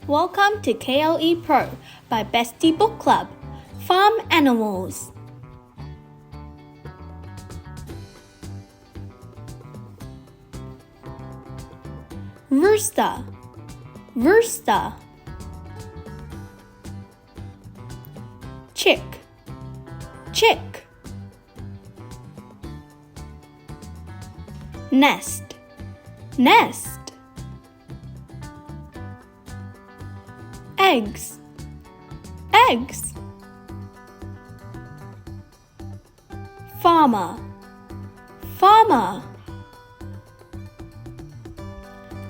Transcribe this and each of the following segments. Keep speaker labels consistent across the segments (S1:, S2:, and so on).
S1: Welcome to KLE Pro by Bestie Book Club. Farm Animals. Rooster, rooster. Chick, chick. Nest, nest. Eggs, eggs. Farmer, farmer.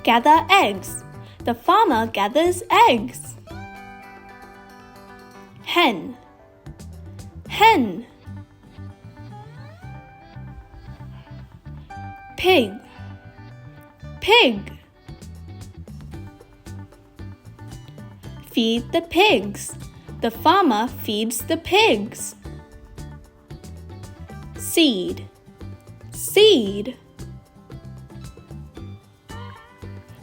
S1: Gather eggs. The farmer gathers eggs. Hen, hen. Pig, pig. Feed the pigs. The farmer feeds the pigs. Seed, seed.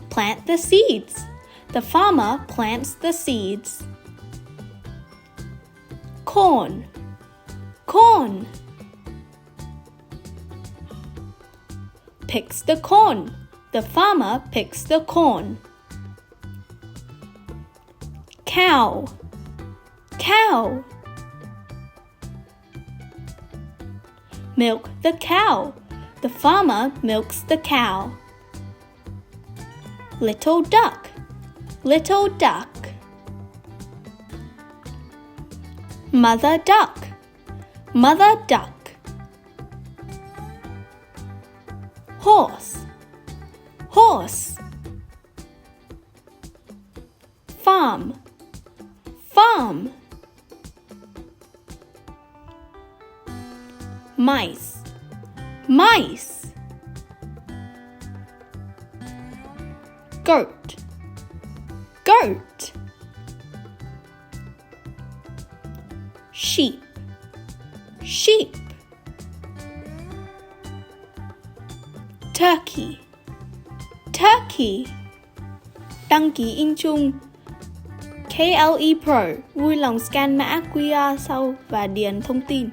S1: Plant the seeds. The farmer plants the seeds. Corn, corn. Picks the corn. The farmer picks the corn. Cow, cow. Milk the cow. The farmer milks the cow. Little duck, little duck. Mother duck, mother duck. Horse, horse. Farm, farm. Mice, mice. Goat, goat. Sheep, sheep. Turkey, turkey. Đăng ký in chung. KLE Pro vui lòng scan mã QR sau và điền thông tin.